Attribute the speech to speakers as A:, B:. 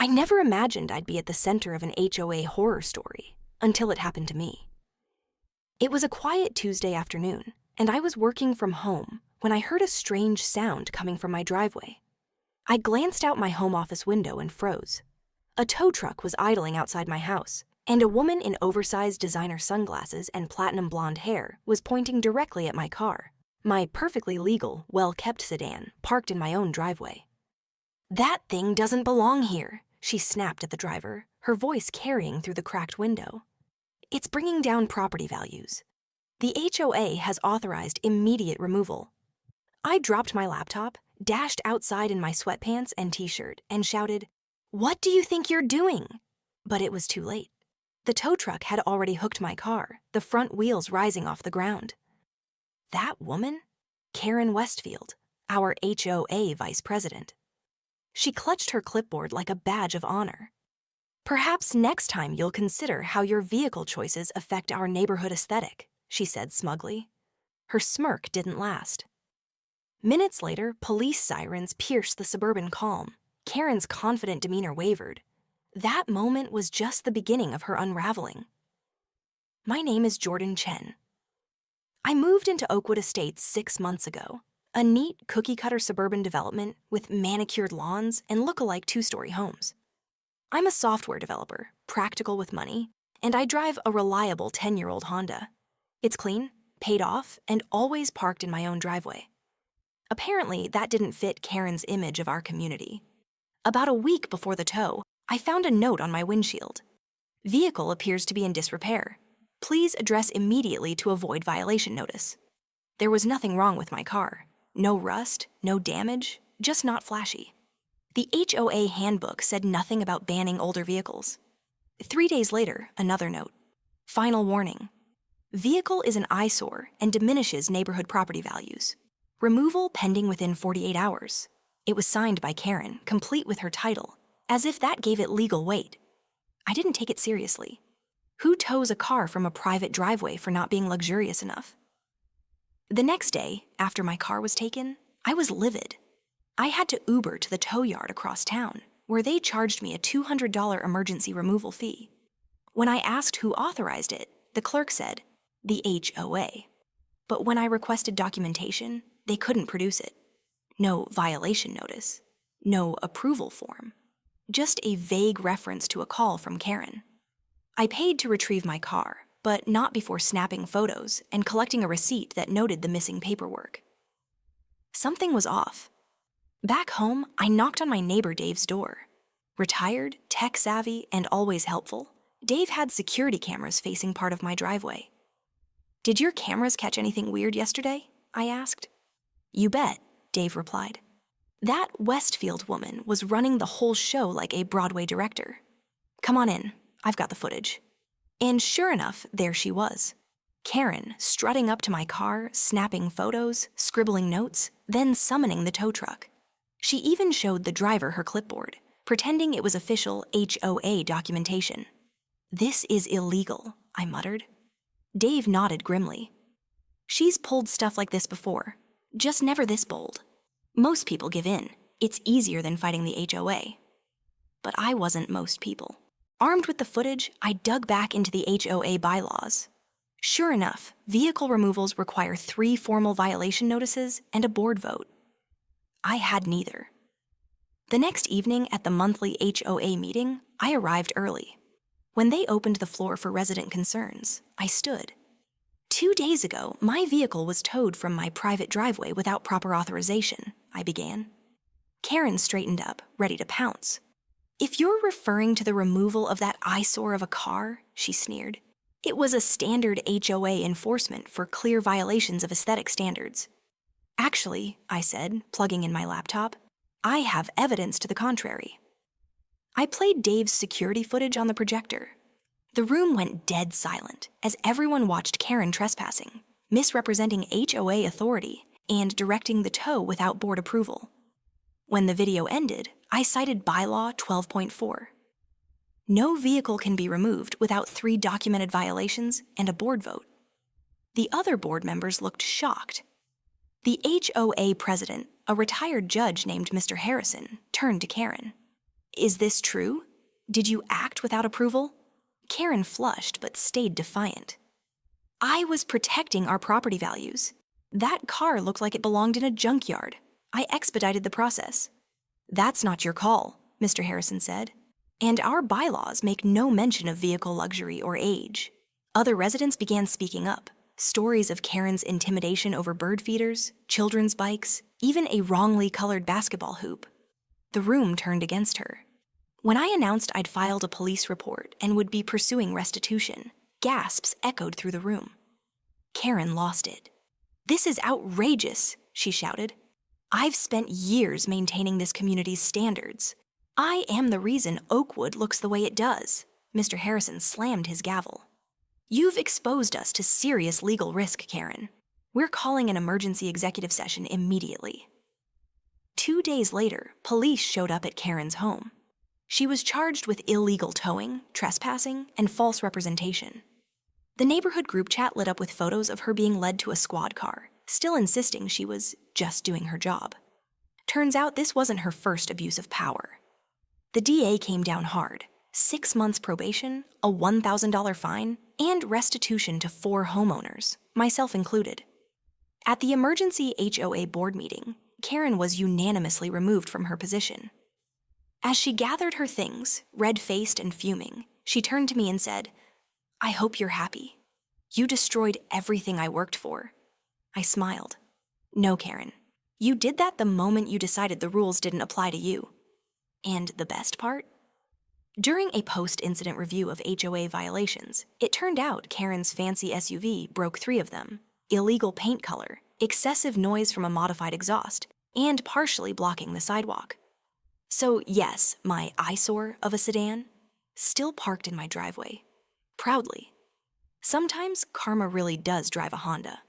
A: I never imagined I'd be at the center of an HOA horror story until it happened to me. It was a quiet Tuesday afternoon, and I was working from home when I heard a strange sound coming from my driveway. I glanced out my home office window and froze. A tow truck was idling outside my house, and a woman in oversized designer sunglasses and platinum blonde hair was pointing directly at my car, my perfectly legal, well-kept sedan, parked in my own driveway. "That thing doesn't belong here," she snapped at the driver, her voice carrying through the cracked window. "It's bringing down property values. The HOA has authorized immediate removal." I dropped my laptop, dashed outside in my sweatpants and t-shirt, and shouted, "What do you think you're doing?" But it was too late. The tow truck had already hooked my car, the front wheels rising off the ground. That woman? Karen Westfield, our HOA vice president. She clutched her clipboard like a badge of honor. "Perhaps next time you'll consider how your vehicle choices affect our neighborhood aesthetic," she said smugly. Her smirk didn't last. Minutes later, police sirens pierced the suburban calm. Karen's confident demeanor wavered. That moment was just the beginning of her unraveling. My name is Jordan Chen. I moved into Oakwood Estates 6 months ago, a neat cookie-cutter suburban development with manicured lawns and look-alike 2-story homes. I'm a software developer, practical with money, and I drive a reliable 10-year-old Honda. It's clean, paid off, and always parked in my own driveway. Apparently, that didn't fit Karen's image of our community. About a week before the tow, I found a note on my windshield. "Vehicle appears to be in disrepair. Please address immediately to avoid violation notice." There was nothing wrong with my car. No rust, no damage, just not flashy. The HOA handbook said nothing about banning older vehicles. 3 days later, another note. "Final warning. Vehicle is an eyesore and diminishes neighborhood property values. Removal pending within 48 hours. It was signed by Karen, complete with her title, as if that gave it legal weight. I didn't take it seriously. Who tows a car from a private driveway for not being luxurious enough? The next day, after my car was taken, I was livid. I had to Uber to the tow yard across town, where they charged me a $200 emergency removal fee. When I asked who authorized it, the clerk said, "The HOA." But when I requested documentation, they couldn't produce it. No violation notice, no approval form, just a vague reference to a call from Karen. I paid to retrieve my car, but not before snapping photos and collecting a receipt that noted the missing paperwork. Something was off. Back home, I knocked on my neighbor Dave's door. Retired, tech-savvy, and always helpful, Dave had security cameras facing part of my driveway. "Did your cameras catch anything weird yesterday?" I asked. "You bet," Dave replied. That Westfield woman was running the whole show like a Broadway director. "Come on in, I've got the footage." And sure enough, there she was. Karen, strutting up to my car, snapping photos, scribbling notes, then summoning the tow truck. She even showed the driver her clipboard, pretending it was official HOA documentation. "This is illegal," I muttered. Dave nodded grimly. "She's pulled stuff like this before, just never this bold. Most people give in. It's easier than fighting the HOA." But I wasn't most people. Armed with the footage, I dug back into the HOA bylaws. Sure enough, vehicle removals require 3 formal violation notices and a board vote. I had neither. The next evening at the monthly HOA meeting, I arrived early. When they opened the floor for resident concerns, I stood. 2 days ago, my vehicle was towed from my private driveway without proper authorization, I began. Karen straightened up, ready to pounce. "If you're referring to the removal of that eyesore of a car," she sneered, "it was a standard HOA enforcement for clear violations of aesthetic standards." "Actually," I said, plugging in my laptop, "I have evidence to the contrary." I played Dave's security footage on the projector. The room went dead silent as everyone watched Karen trespassing, misrepresenting HOA authority, and directing the tow without board approval. When the video ended, I cited Bylaw 12.4. No vehicle can be removed without 3 documented violations and a board vote. The other board members looked shocked. The HOA president, a retired judge named Mr. Harrison, turned to Karen. Is this true? Did you act without approval? Karen flushed but stayed defiant. I was protecting our property values. That car looked like it belonged in a junkyard. I expedited the process. That's not your call, Mr. Harrison said. And our bylaws make no mention of vehicle luxury or age. Other residents began speaking up. Stories of Karen's intimidation over bird feeders, children's bikes, even a wrongly colored basketball hoop. The room turned against her. When I announced I'd filed a police report and would be pursuing restitution, gasps echoed through the room. Karen lost it. This is outrageous, she shouted. I've spent years maintaining this community's standards. I am the reason Oakwood looks the way it does. Mr. Harrison slammed his gavel. You've exposed us to serious legal risk, Karen. We're calling an emergency executive session immediately. 2 days later, police showed up at Karen's home. She was charged with illegal towing, trespassing, and false representation. The neighborhood group chat lit up with photos of her being led to a squad car, still insisting she was just doing her job. Turns out this wasn't her first abuse of power. The DA came down hard. 6 months probation, a $1,000 fine, and restitution to 4 homeowners, myself included. At the emergency HOA board meeting, Karen was unanimously removed from her position. As she gathered her things, red-faced and fuming, she turned to me and said, I hope you're happy. You destroyed everything I worked for. I smiled. No, Karen. You did that the moment you decided the rules didn't apply to you. And the best part? During a post-incident review of HOA violations, it turned out Karen's fancy SUV broke 3 of them: illegal paint color, excessive noise from a modified exhaust, and partially blocking the sidewalk. So yes, my eyesore of a sedan, still parked in my driveway. Proudly. Sometimes karma really does drive a Honda.